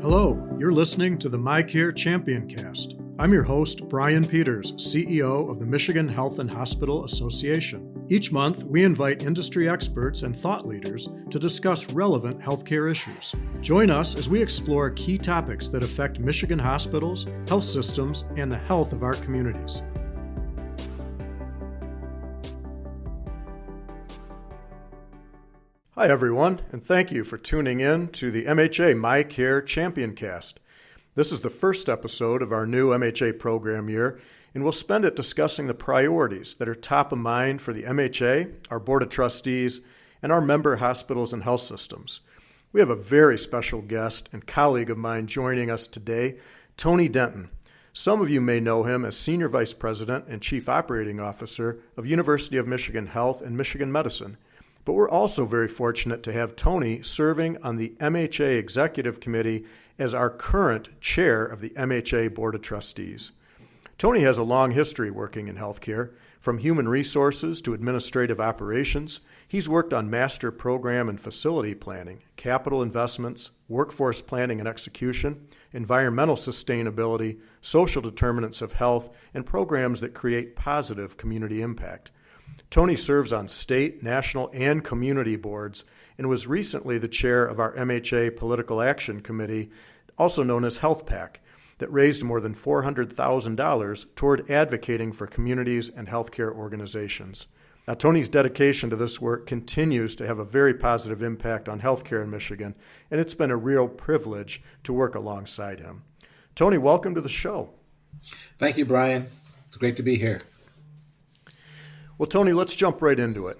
Hello, you're listening to the MiCare Championcast. I'm your host, Brian Peters, CEO of the Michigan Health and Hospital Association. Each month, we invite industry experts and thought leaders to discuss relevant healthcare issues. Join us as we explore key topics that affect Michigan hospitals, health systems, and the health of our communities. Hi, everyone, and thank you for tuning in to the MHA MiCare Championcast. This is the first episode of our new MHA program year, and we'll spend it discussing the priorities that are top of mind for the MHA, our Board of Trustees, and our member hospitals and health systems. We have a very special guest and colleague of mine joining us today, Tony Denton. Some of you may know him as Senior Vice President and Chief Operating Officer of University of Michigan Health and Michigan Medicine. But we're also very fortunate to have Tony serving on the MHA Executive Committee as our current chair of the MHA Board of Trustees. Tony has a long history working in healthcare. From human resources to administrative operations, he's worked on master program and facility planning, capital investments, workforce planning and execution, environmental sustainability, social determinants of health, and programs that create positive community impact. Tony serves on state, national, and community boards and was recently the chair of our MHA Political Action Committee, also known as Health PAC, that raised more than $400,000 toward advocating for communities and healthcare organizations. Now, Tony's dedication to this work continues to have a very positive impact on healthcare in Michigan, and it's been a real privilege to work alongside him. Tony, welcome to the show. Thank you, Brian. It's great to be here. Well, Tony, let's jump right into it.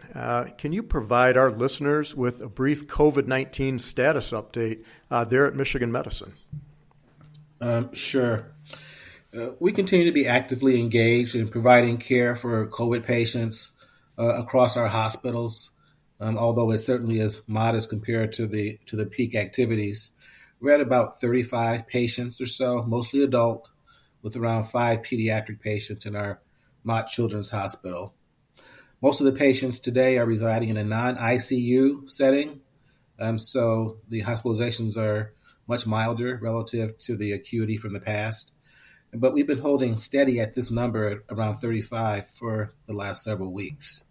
Can you provide our listeners with a brief COVID-19 status update there at Michigan Medicine? Sure. We continue to be actively engaged in providing care for COVID patients across our hospitals, although it certainly is modest compared to the peak activities. We're at about 35 patients or so, mostly adult, with around 5 pediatric patients in our Mott Children's Hospital. Most of the patients today are residing in a non-ICU setting, so the hospitalizations are much milder relative to the acuity from the past. But we've been holding steady at this number at around 35 for the last several weeks.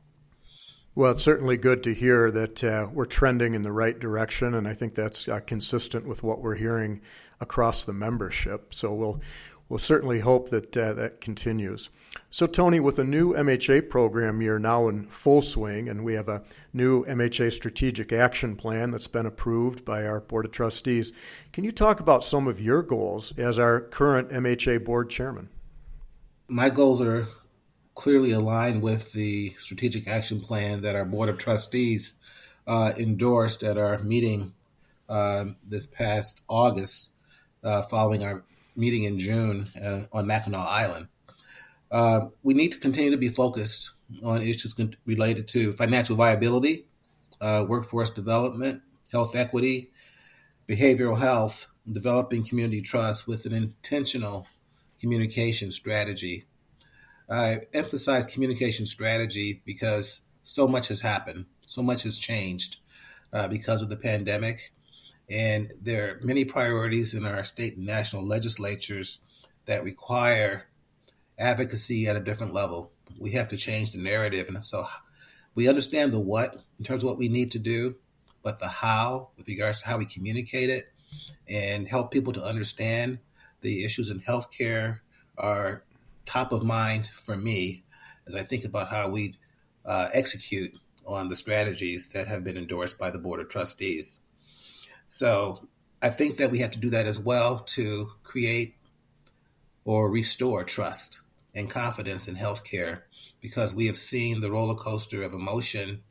Well, it's certainly good to hear that we're trending in the right direction, and I think that's consistent with what we're hearing across the membership. So we'll certainly hope that that continues. So, Tony, with a new MHA program year now in full swing, and we have a new MHA strategic action plan that's been approved by our Board of Trustees, can you talk about some of your goals as our current MHA board chairman? My goals are clearly aligned with the strategic action plan that our Board of Trustees endorsed at our meeting this past August, following our meeting in June on Mackinac Island. We need to continue to be focused on issues related to financial viability, workforce development, health equity, behavioral health, developing community trust with an intentional communication strategy. I emphasize communication strategy because so much has happened, so much has changed because of the pandemic. And there are many priorities in our state and national legislatures that require advocacy at a different level. We have to change the narrative. And so we understand the what in terms of what we need to do, but the how with regards to how we communicate it and help people to understand the issues in healthcare are top of mind for me as I think about how we execute on the strategies that have been endorsed by the Board of Trustees. So I think that we have to do that as well to create or restore trust and confidence in healthcare, because we have seen the roller coaster of emotion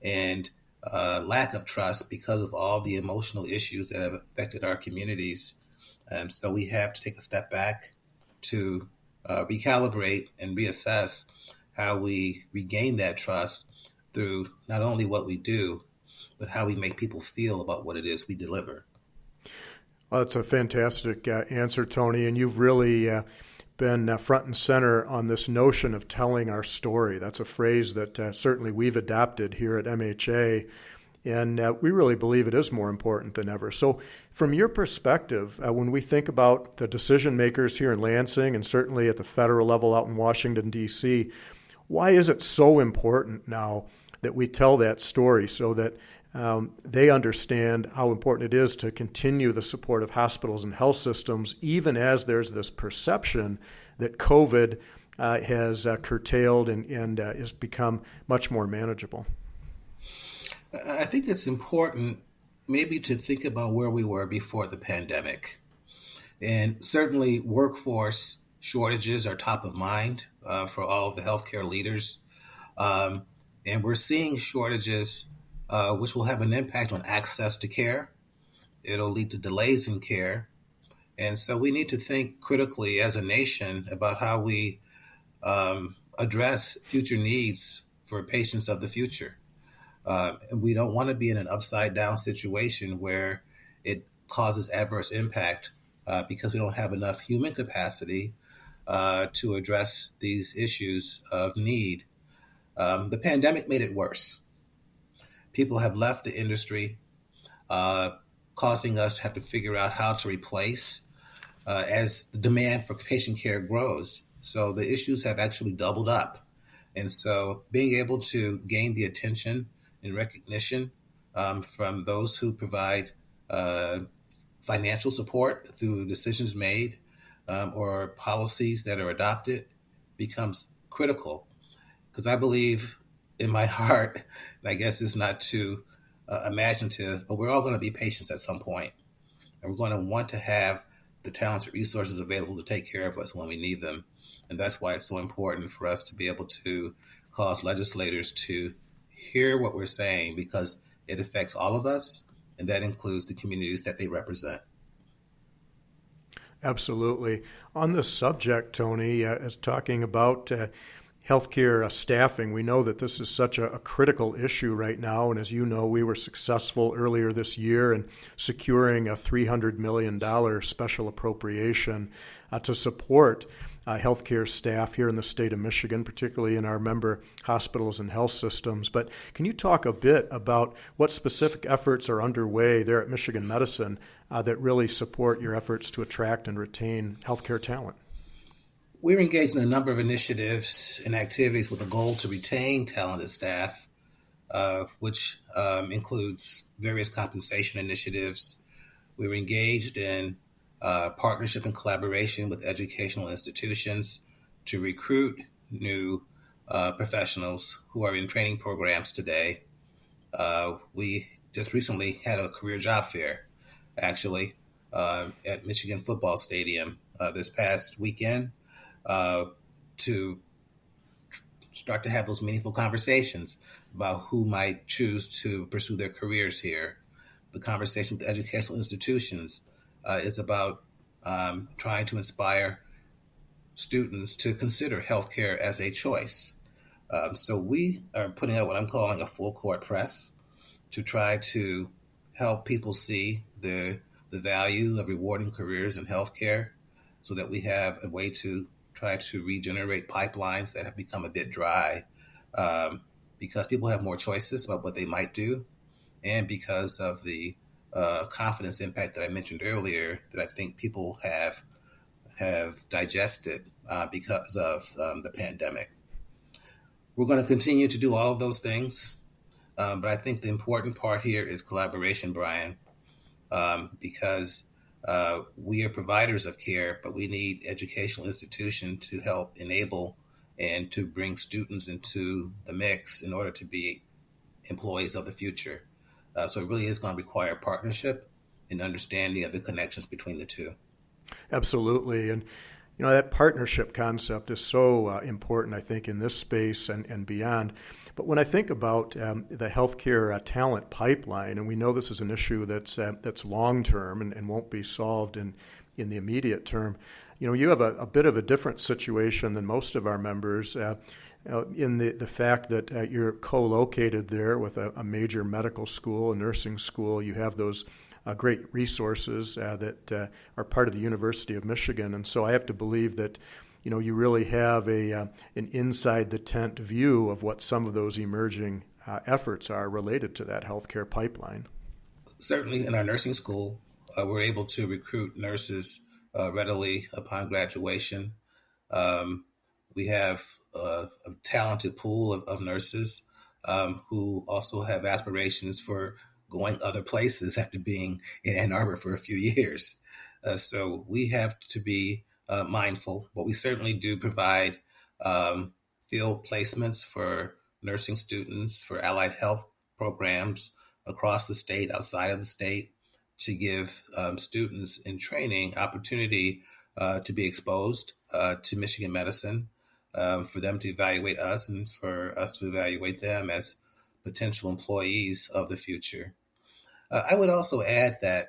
and lack of trust because of all the emotional issues that have affected our communities. So we have to take a step back to recalibrate and reassess how we regain that trust through not only what we do, but how we make people feel about what it is we deliver. Well, that's a fantastic answer, Tony, and you've really been front and center on this notion of telling our story. That's a phrase that certainly we've adopted here at MHA. And we really believe it is more important than ever. So from your perspective, when we think about the decision makers here in Lansing and certainly at the federal level out in Washington, D.C., why is it so important now that we tell that story so that they understand how important it is to continue the support of hospitals and health systems, even as there's this perception that COVID has curtailed and has become much more manageable? I think it's important maybe to think about where we were before the pandemic. And certainly workforce shortages are top of mind for all of the healthcare leaders. And we're seeing shortages which will have an impact on access to care. It'll lead to delays in care. And so we need to think critically as a nation about how we address future needs for patients of the future. And we don't want to be in an upside down situation where it causes adverse impact because we don't have enough human capacity to address these issues of need. The pandemic made it worse. People have left the industry, causing us to have to figure out how to replace as the demand for patient care grows. So the issues have actually doubled up. And so being able to gain the attention and recognition from those who provide financial support through decisions made or policies that are adopted becomes critical. Because I believe in my heart, and I guess it's not too imaginative, but we're all going to be patients at some point. And we're going to want to have the talented resources available to take care of us when we need them. And that's why it's so important for us to be able to cause legislators to hear what we're saying, because it affects all of us, and that includes the communities that they represent. Absolutely. On this subject, Tony, as talking about healthcare staffing, we know that this is such a critical issue right now. And as you know, we were successful earlier this year in securing a $300 million special appropriation to support healthcare staff here in the state of Michigan, particularly in our member hospitals and health systems. But can you talk a bit about what specific efforts are underway there at Michigan Medicine that really support your efforts to attract and retain healthcare talent? We're engaged in a number of initiatives and activities with a goal to retain talented staff, which includes various compensation initiatives. We're engaged in partnership and collaboration with educational institutions to recruit new professionals who are in training programs today. We just recently had a career job fair, actually, at Michigan Football Stadium this past weekend to start to have those meaningful conversations about who might choose to pursue their careers here. The conversation with educational institutions is about trying to inspire students to consider healthcare as a choice. So we are putting out what I'm calling a full court press to try to help people see the value of rewarding careers in healthcare, so that we have a way to try to regenerate pipelines that have become a bit dry because people have more choices about what they might do, and because of the confidence impact that I mentioned earlier that I think people have digested because of the pandemic. We're going to continue to do all of those things, but I think the important part here is collaboration, Brian, because we are providers of care, but we need educational institutions to help enable and to bring students into the mix in order to be employees of the future. So it really is going to require partnership and understanding of the connections between the two. Absolutely. And you know, that partnership concept is so important, I think, in this space and beyond. But when I think about the healthcare talent pipeline, and we know this is an issue that's long-term and won't be solved in the immediate term, you know, you have a bit of a different situation than most of our members in the fact that you're co-located there with a major medical school, a nursing school. You have those great resources that are part of the University of Michigan. And so I have to believe that, you really have an inside the tent view of what some of those emerging efforts are related to that healthcare pipeline. Certainly in our nursing school, we're able to recruit nurses readily upon graduation. We have a talented pool of nurses who also have aspirations for going other places after being in Ann Arbor for a few years. So we have to be mindful, but we certainly do provide field placements for nursing students, for allied health programs across the state, outside of the state, to give students in training opportunity to be exposed to Michigan medicine, for them to evaluate us and for us to evaluate them as potential employees of the future. I would also add that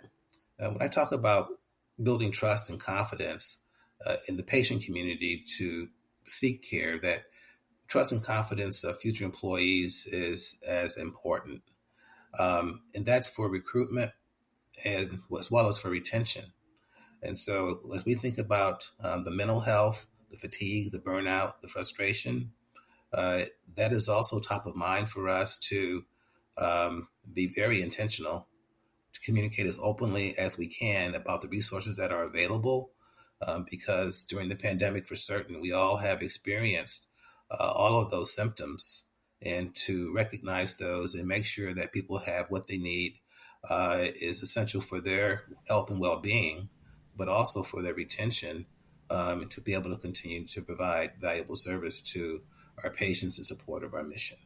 when I talk about building trust and confidence in the patient community to seek care, that trust and confidence of future employees is as important. And that's for recruitment and as well as for retention. And so as we think about the mental health, the fatigue, the burnout, the frustration, that is also top of mind for us to be very intentional, to communicate as openly as we can about the resources that are available, because during the pandemic, for certain, we all have experienced all of those symptoms, and to recognize those and make sure that people have what they need is essential for their health and well-being, but also for their retention, and to be able to continue to provide valuable service to our patients in support of our mission.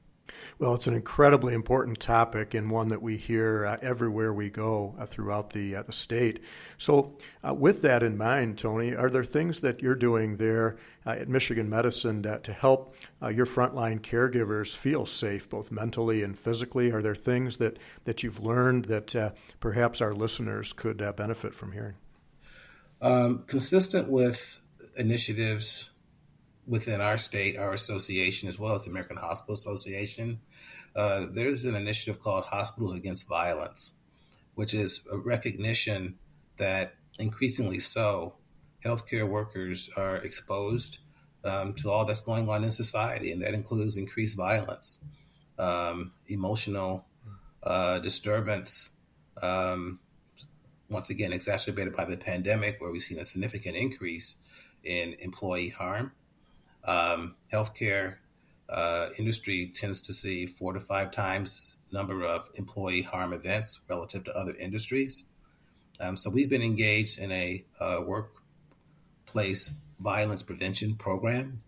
Well, it's an incredibly important topic and one that we hear everywhere we go throughout the state. So with that in mind, Tony, are there things that you're doing there at Michigan Medicine to help your frontline caregivers feel safe, both mentally and physically? Are there things that you've learned that perhaps our listeners could benefit from hearing? Consistent with initiatives within our state, our association, as well as the American Hospital Association, there's an initiative called Hospitals Against Violence, which is a recognition that increasingly so, healthcare workers are exposed to all that's going on in society, and that includes increased violence, emotional disturbance, once again exacerbated by the pandemic, where we've seen a significant increase in employee harm. Healthcare industry tends to see 4 to 5 times number of employee harm events relative to other industries. So we've been engaged in a workplace violence prevention program.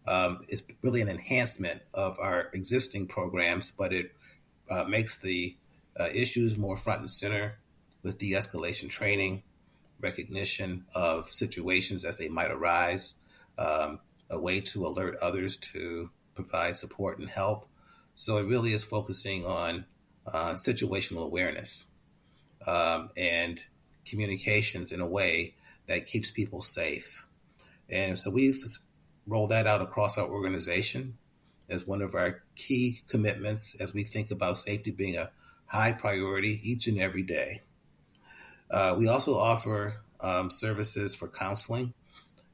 It's really an enhancement of our existing programs, but it makes the issues more front and center with de-escalation training, recognition of situations as they might arise, a way to alert others to provide support and help. So it really is focusing on situational awareness and communications in a way that keeps people safe. And so we've rolled that out across our organization as one of our key commitments as we think about safety being a high priority each and every day. We also offer services for counseling,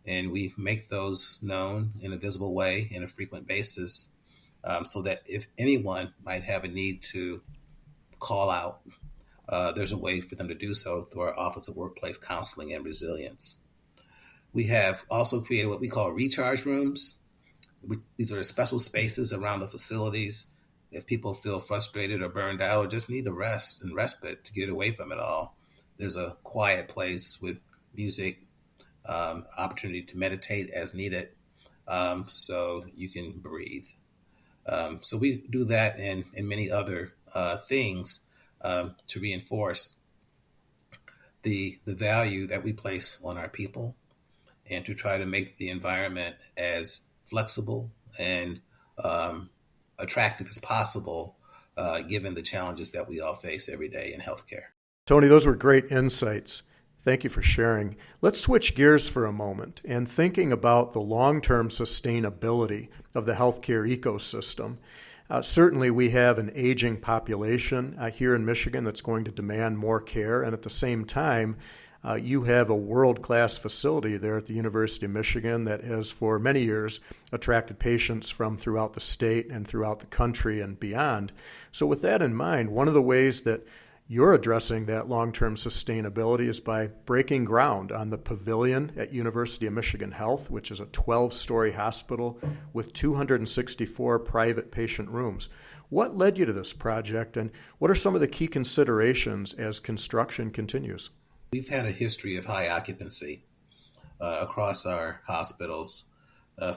and we make those known in a visible way in a frequent basis, so that if anyone might have a need to call out, there's a way for them to do so through our Office of Workplace Counseling and Resilience. We have also created what we call recharge rooms. These are special spaces around the facilities if people feel frustrated or burned out or just need a rest and respite to get away from it all. There's a quiet place with music, opportunity to meditate as needed, so you can breathe. So we do that and many other things to reinforce the value that we place on our people and to try to make the environment as flexible and attractive as possible, given the challenges that we all face every day in healthcare. Tony, those were great insights. Thank you for sharing. Let's switch gears for a moment and thinking about the long-term sustainability of the healthcare ecosystem. Certainly, we have an aging population here in Michigan that's going to demand more care, and at the same time, You have a world-class facility there at the University of Michigan that has for many years attracted patients from throughout the state and throughout the country and beyond. So with that in mind, one of the ways that you're addressing that long-term sustainability is by breaking ground on the pavilion at University of Michigan Health, which is a 12-story hospital with 264 private patient rooms. What led you to this project, and what are some of the key considerations as construction continues? We've had a history of high occupancy across our hospitals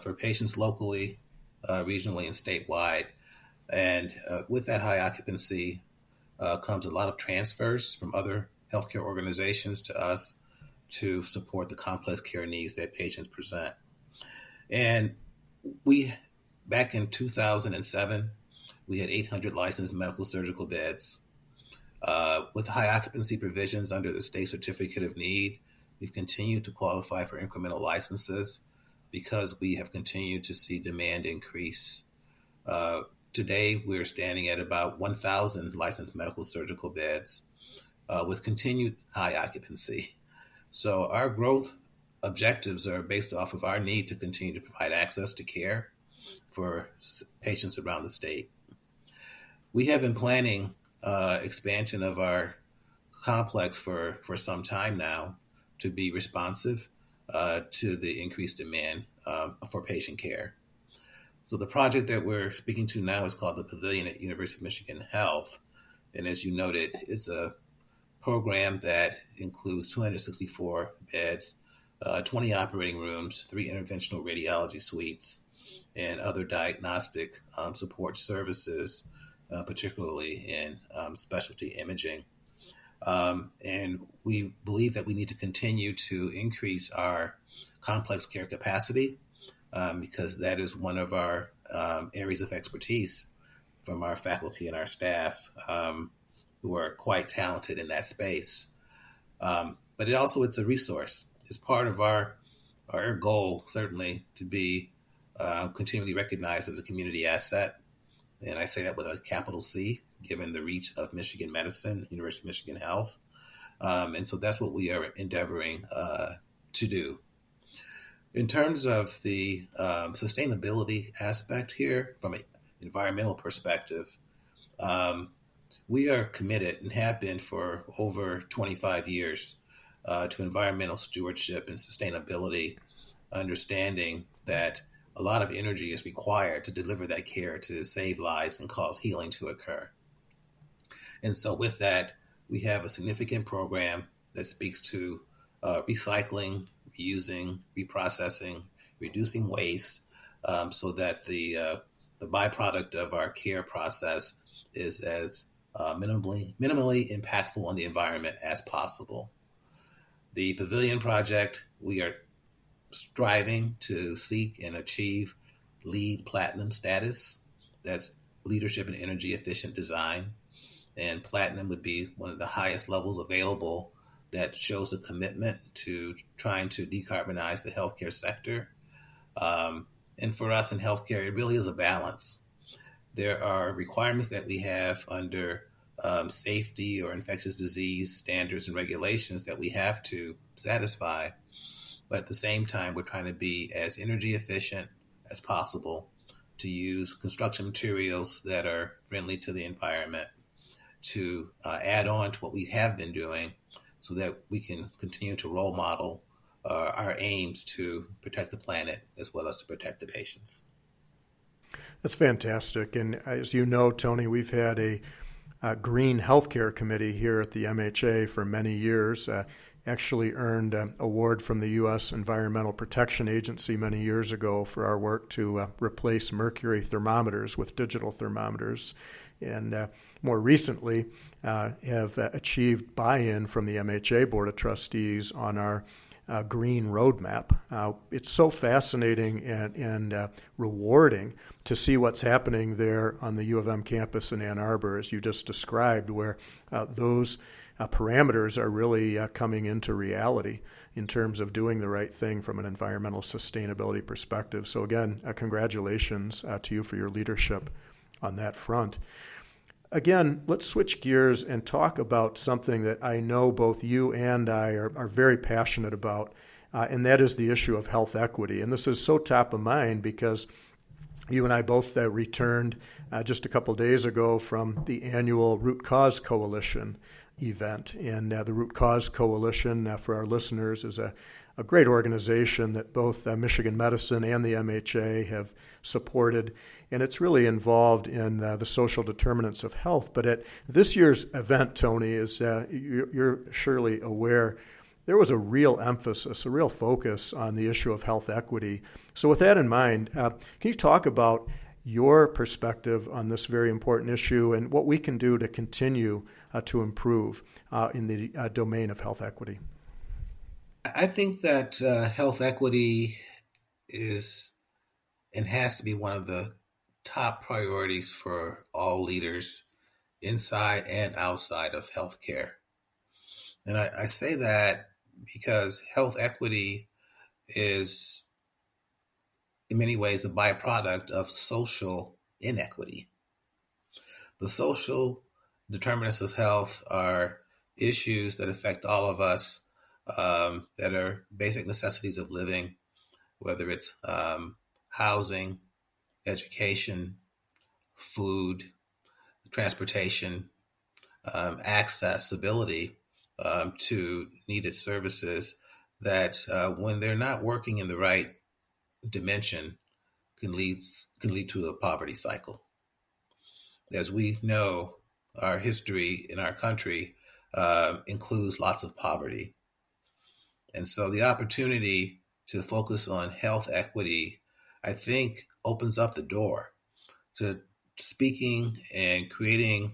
for patients locally, regionally, and statewide. And with that high occupancy comes a lot of transfers from other healthcare organizations to us to support the complex care needs that patients present. And back in 2007, we had 800 licensed medical surgical beds. With high occupancy provisions under the state certificate of need, we've continued to qualify for incremental licenses because we have continued to see demand increase. Today, we're standing at about 1,000 licensed medical surgical beds with continued high occupancy. So our growth objectives are based off of our need to continue to provide access to care for patients around the state. We have been planning expansion of our complex for some time now to be responsive to the increased demand for patient care. So the project that we're speaking to now is called the Pavilion at University of Michigan Health. And as you noted, it's a program that includes 264 beds, 20 operating rooms, 3 interventional radiology suites, and other diagnostic support services, particularly in specialty imaging. And we believe that we need to continue to increase our complex care capacity because that is one of our areas of expertise from our faculty and our staff who are quite talented in that space. But it's a resource. It's part of our goal, certainly, to be continually recognized as a community asset. And I say that with a capital C, given the reach of Michigan Medicine, University of Michigan Health. And so that's what we are endeavoring to do. In terms of the sustainability aspect here, from an environmental perspective, we are committed and have been for over 25 years to environmental stewardship and sustainability, understanding that a lot of energy is required to deliver that care to save lives and cause healing to occur. And so with that, we have a significant program that speaks to recycling, reusing, reprocessing, reducing waste, so that the byproduct of our care process is as minimally impactful on the environment as possible. The Pavilion Project, we are striving to seek and achieve LEED Platinum status. That's leadership in energy efficient design. And Platinum would be one of the highest levels available that shows a commitment to trying to decarbonize the healthcare sector. And for us in healthcare, it really is a balance. There are requirements that we have under safety or infectious disease standards and regulations that we have to satisfy. But at the same time, we're trying to be as energy efficient as possible to use construction materials that are friendly to the environment, to add on to what we have been doing so that we can continue to role model our aims to protect the planet as well as to protect the patients. That's fantastic. And as you know, Tony, we've had a green healthcare committee here at the MHA for many years. Actually earned an award from the U.S. Environmental Protection Agency many years ago for our work to replace mercury thermometers with digital thermometers. And more recently have achieved buy-in from the MHA Board of Trustees on our green roadmap. It's so fascinating and rewarding to see what's happening there on the U of M campus in Ann Arbor, as you just described, where those parameters are really coming into reality in terms of doing the right thing from an environmental sustainability perspective. So again, congratulations to you for your leadership on that front. Again, let's switch gears and talk about something that I know both you and I are very passionate about, and that is the issue of health equity. And this is so top of mind because you and I both returned just a couple days ago from the annual Root Cause Coalition event. And the Root Cause Coalition, for our listeners, is a great organization that both Michigan Medicine and the MHA have supported. And it's really involved in the social determinants of health. But at this year's event, Tony, as you're surely aware, there was a real emphasis, a real focus on the issue of health equity. So with that in mind, can you talk about your perspective on this very important issue and what we can do to continue to improve in the domain of health equity? I think that health equity is and has to be one of the top priorities for all leaders inside and outside of healthcare. And I say that because health equity is in many ways a byproduct of social inequity. The social determinants of health are issues that affect all of us, that are basic necessities of living, whether it's housing, education, food, transportation, accessibility to needed services that when they're not working in the right dimension can lead to a poverty cycle. As we know, our history in our country includes lots of poverty. And so the opportunity to focus on health equity, I think, opens up the door to speaking and creating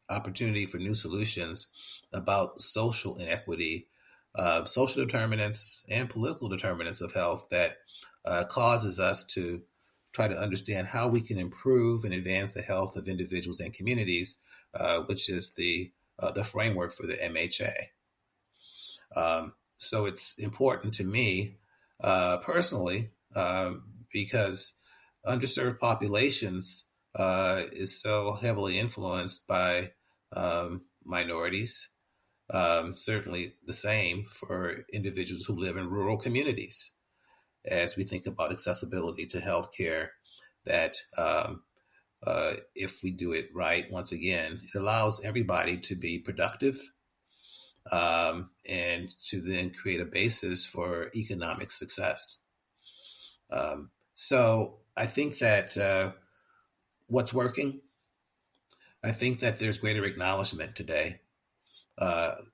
opportunity for new solutions about social inequity, social determinants and political determinants of health that causes us to try to understand how we can improve and advance the health of individuals and communities, which is the framework for the MHA. So it's important to me personally because underserved populations is so heavily influenced by minorities, certainly the same for individuals who live in rural communities. As we think about accessibility to healthcare, that if we do it right, once again, it allows everybody to be productive and to then create a basis for economic success. So I think that what's working, I think that there's greater acknowledgement today,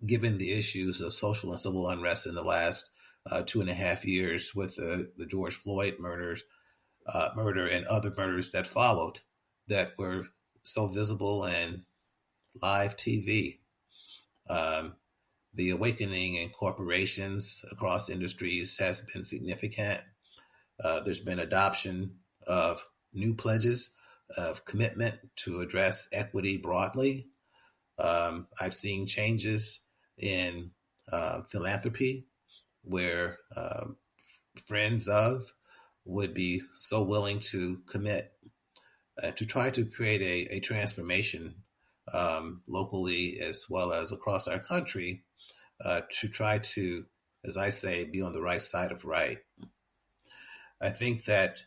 given the issues of social and civil unrest in the last 2.5 years with the George Floyd murder and other murders that followed that were so visible in live TV. The awakening in corporations across industries has been significant. There's been adoption of new pledges of commitment to address equity broadly. I've seen changes in philanthropy where friends of would be so willing to commit to try to create a transformation locally as well as across our country to try to, as I say, be on the right side of right. I think that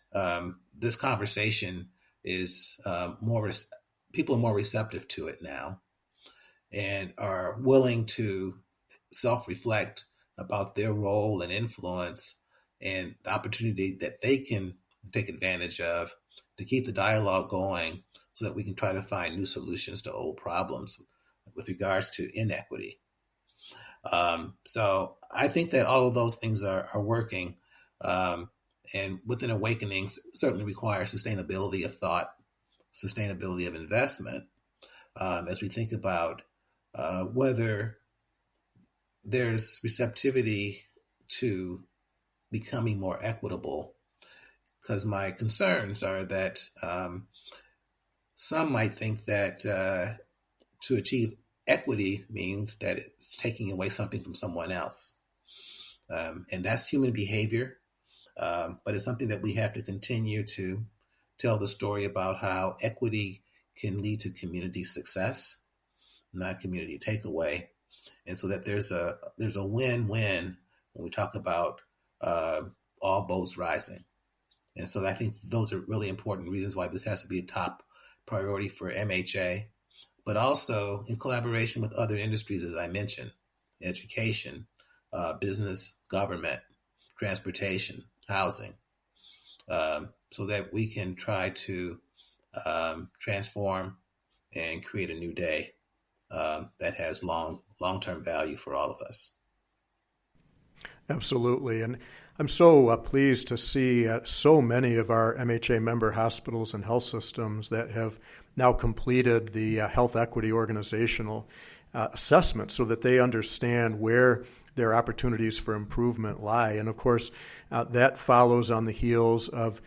this conversation is people are more receptive to it now and are willing to self-reflect about their role and influence and the opportunity that they can take advantage of to keep the dialogue going so that we can try to find new solutions to old problems with regards to inequity. So I think that all of those things are working. And with an awakening certainly requires sustainability of thought, sustainability of investment, as we think about whether there's receptivity to becoming more equitable. Because my concerns are that some might think that to achieve equity means that it's taking away something from someone else. And that's human behavior. But it's something that we have to continue to tell the story about how equity can lead to community success, not community takeaway. And so that there's a win-win when we talk about all boats rising. And so I think those are really important reasons why this has to be a top priority for MHA, but also in collaboration with other industries, as I mentioned, education, business, government, transportation, housing, so that we can try to transform and create a new day that has long-term value for all of us. Absolutely. And I'm so pleased to see so many of our MHA member hospitals and health systems that have now completed the health equity organizational assessment so that they understand where their opportunities for improvement lie. And of course, that follows on the heels of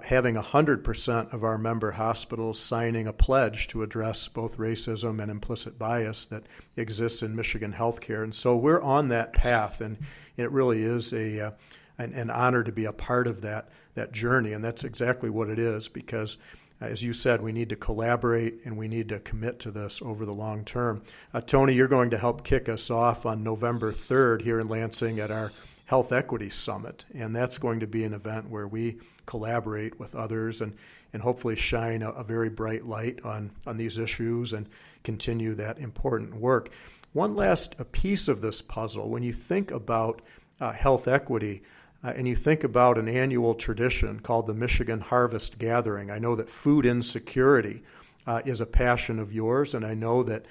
having 100% of our member hospitals signing a pledge to address both racism and implicit bias that exists in Michigan healthcare. And so we're on that path, and it really is an honor to be a part of that journey. And that's exactly what it is, because as you said, we need to collaborate and we need to commit to this over the long term. Tony, you're going to help kick us off on November 3rd here in Lansing at our Health Equity Summit. And that's going to be an event where we collaborate with others and hopefully shine a very bright light on these issues and continue that important work. One last piece of this puzzle, when you think about health equity, and you think about an annual tradition called the Michigan Harvest Gathering. I know that food insecurity is a passion of yours, and I know that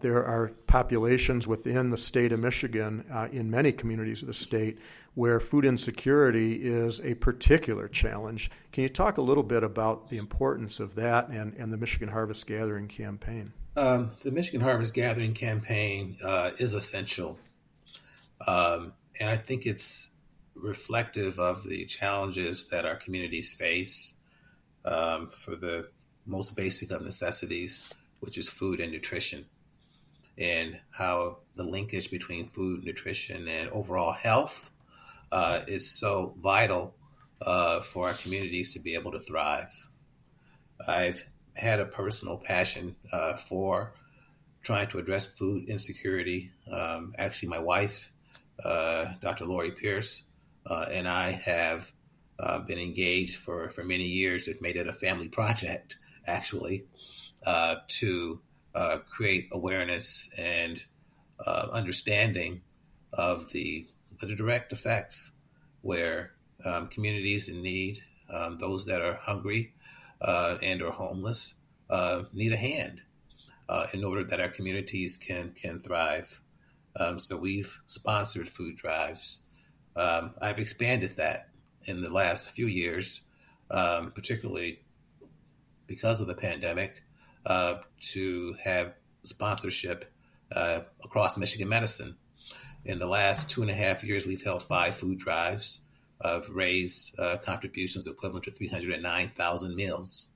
there are populations within the state of Michigan, in many communities of the state, where food insecurity is a particular challenge. Can you talk a little bit about the importance of that and the Michigan Harvest Gathering campaign? The Michigan Harvest Gathering campaign is essential, and I think it's reflective of the challenges that our communities face for the most basic of necessities, which is food and nutrition, and how the linkage between food, nutrition, and overall health is so vital for our communities to be able to thrive. I've had a personal passion for trying to address food insecurity. Actually, my wife, Dr. Lori Pierce, and I have been engaged for many years. It made it a family project, actually, to create awareness and understanding of the direct effects where communities in need, those that are hungry and or homeless, need a hand in order that our communities can thrive. So we've sponsored food drives. I've expanded that in the last few years, particularly because of the pandemic, to have sponsorship across Michigan medicine. In the last 2.5 years, we've held 5 food drives, raised contributions equivalent to 309,000 meals.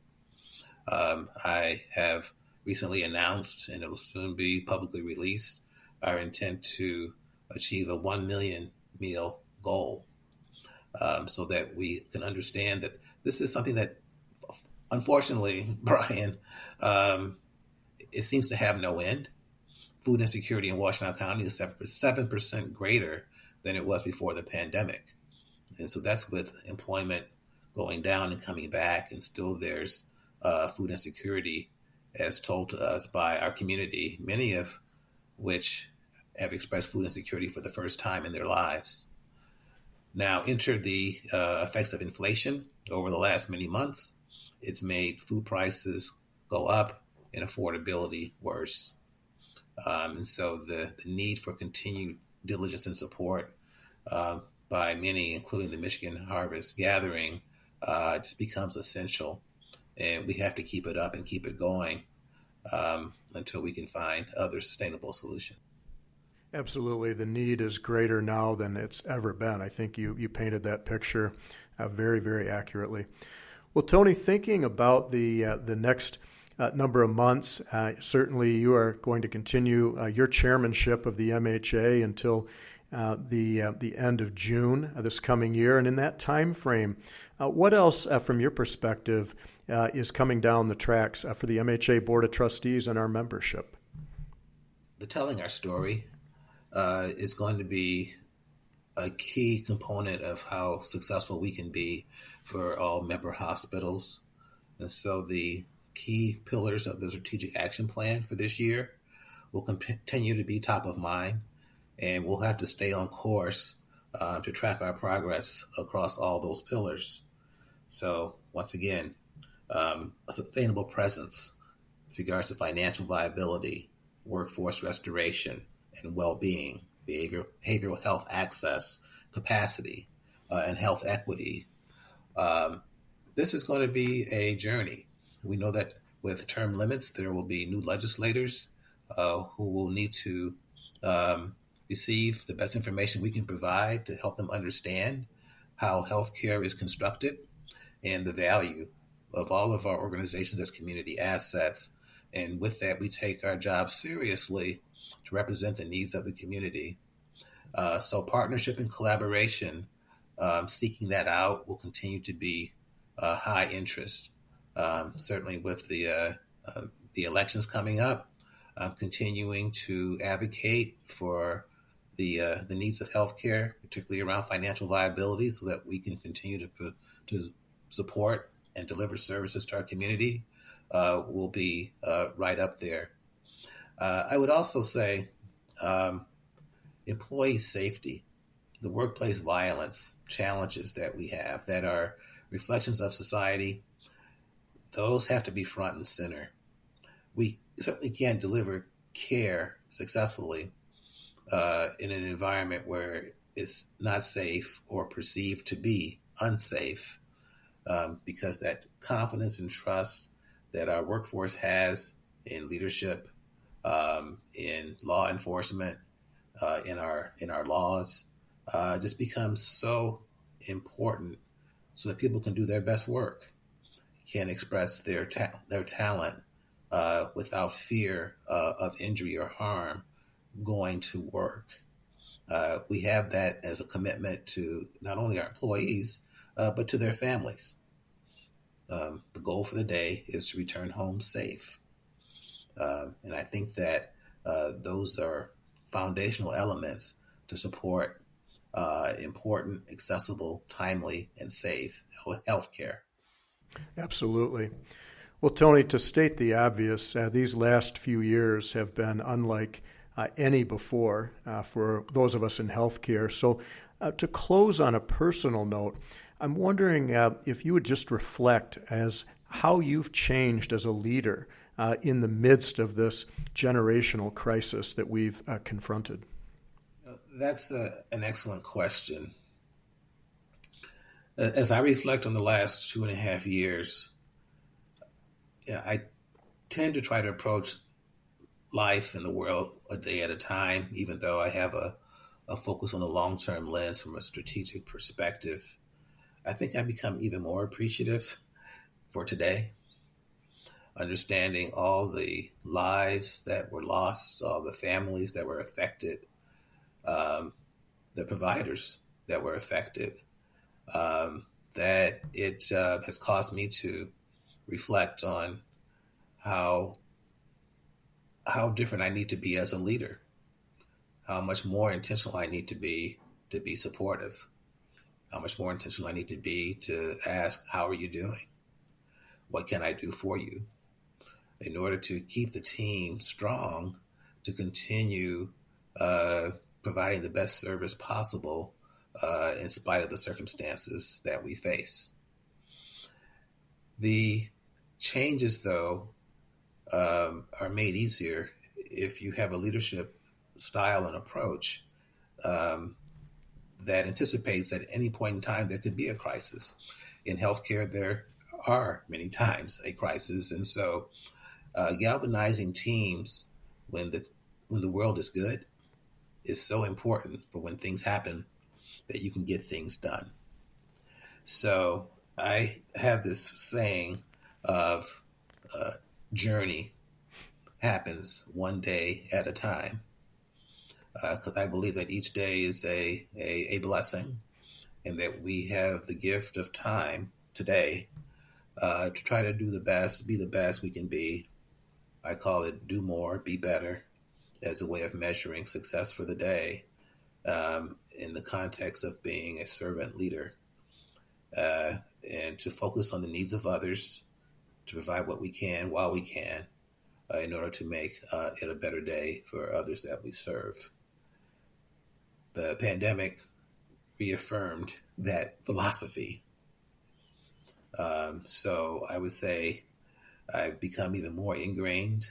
I have recently announced, and it will soon be publicly released, our intent to achieve a 1 million meal goal, so that we can understand that this is something that, unfortunately, Brian, it seems to have no end. Food insecurity in Washtenaw County is 7% greater than it was before the pandemic. And so that's with employment going down and coming back, and still there's food insecurity as told to us by our community, many of which have expressed food insecurity for the first time in their lives. Now, enter the effects of inflation over the last many months. It's made food prices go up and affordability worse. And so the need for continued diligence and support by many, including the Michigan Harvest Gathering, just becomes essential. And we have to keep it up and keep it going until we can find other sustainable solutions. Absolutely. The need is greater now than it's ever been. I think you painted that picture very, very accurately. Well, Tony, thinking about the next number of months, certainly you are going to continue your chairmanship of the MHA until the end of June this coming year. And in that time frame, what else, from your perspective, is coming down the tracks for the MHA Board of Trustees and our membership? The telling our story is going to be a key component of how successful we can be for all member hospitals. And so the key pillars of the strategic action plan for this year will continue to be top of mind, and we'll have to stay on course to track our progress across all those pillars. So once again, a sustainable presence with regards to financial viability, workforce restoration, and well-being, behavioral health access, capacity, and health equity. This is going to be a journey. We know that with term limits, there will be new legislators who will need to receive the best information we can provide to help them understand how healthcare is constructed and the value of all of our organizations as community assets. And with that, we take our job seriously to represent the needs of the community. So partnership and collaboration, seeking that out will continue to be high interest. Certainly with the elections coming up, continuing to advocate for the needs of healthcare, particularly around financial viability, so that we can continue to support and deliver services to our community, will be right up there. I would also say employee safety, the workplace violence challenges that we have that are reflections of society, those have to be front and center. We certainly can't deliver care successfully in an environment where it's not safe or perceived to be unsafe, because that confidence and trust that our workforce has in leadership, in law enforcement, in our laws, just becomes so important, so that people can do their best work, can express their talent without fear of injury or harm going to work. We have that as a commitment to not only our employees, but to their families. The goal for the day is to return home safe. And I think that those are foundational elements to support important, accessible, timely, and safe health care. Absolutely. Well, Tony, to state the obvious, these last few years have been unlike any before for those of us in healthcare. So to close on a personal note, I'm wondering if you would just reflect as how you've changed as a leader in the midst of this generational crisis that we've confronted. That's an excellent question. As I reflect on the last 2.5 years, I tend to try to approach life in the world a day at a time, even though I have a focus on a long-term lens from a strategic perspective. I think I've become even more appreciative for today, understanding all the lives that were lost, all the families that were affected, the providers that were affected, that it has caused me to reflect on how different I need to be as a leader, how much more intentional I need to be supportive, how much more intentional I need to be to ask, how are you doing? What can I do for you? In order to keep the team strong, to continue providing the best service possible in spite of the circumstances that we face. The changes, though, are made easier if you have a leadership style and approach that anticipates at any point in time there could be a crisis. In healthcare, there are many times a crisis, and so galvanizing teams when the world is good is so important for when things happen that you can get things done. So I have this saying of journey happens one day at a time, because I believe that each day is a blessing, and that we have the gift of time today to try to do the best, be the best we can be. I call it do more, be better, as a way of measuring success for the day in the context of being a servant leader, and to focus on the needs of others, to provide what we can while we can in order to make it a better day for others that we serve. The pandemic reaffirmed that philosophy. So I would say I've become even more ingrained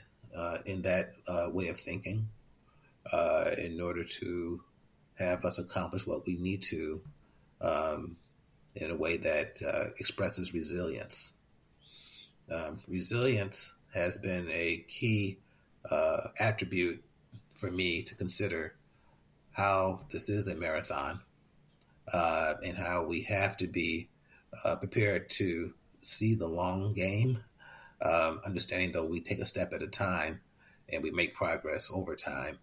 in that way of thinking in order to have us accomplish what we need to in a way that expresses resilience. Resilience has been a key attribute for me to consider how this is a marathon and how we have to be prepared to see the long game, understanding though we take a step at a time and we make progress over time.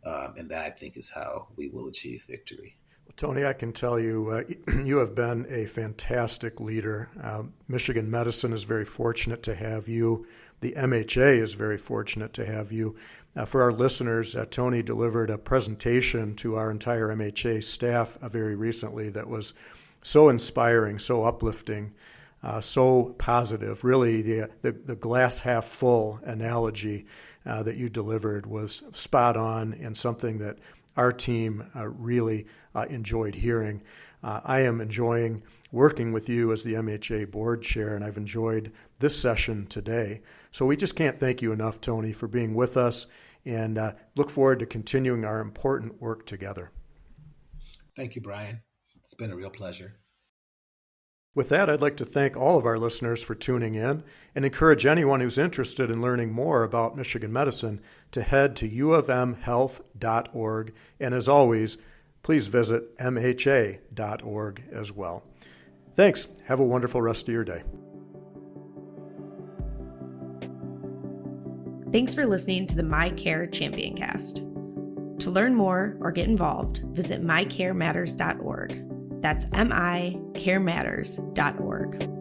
And that, I think, is how we will achieve victory. Well, Tony, I can tell you, you have been a fantastic leader. Michigan Medicine is very fortunate to have you. The MHA is very fortunate to have you. For our listeners, Tony delivered a presentation to our entire MHA staff very recently that was so inspiring, so uplifting, so positive. Really, the glass half full analogy that you delivered was spot on and something that our team really enjoyed hearing. I am enjoying working with you as the MHA board chair, and I've enjoyed this session today. So we just can't thank you enough, Tony, for being with us, and look forward to continuing our important work together. Thank you, Brian. It's been a real pleasure. With that, I'd like to thank all of our listeners for tuning in and encourage anyone who's interested in learning more about Michigan Medicine to head to uofmhealth.org. And as always, please visit MHA.org as well. Thanks. Have a wonderful rest of your day. Thanks for listening to the MiCare Championcast. To learn more or get involved, visit MiCareMatters.org. That's MiCareMatters.org.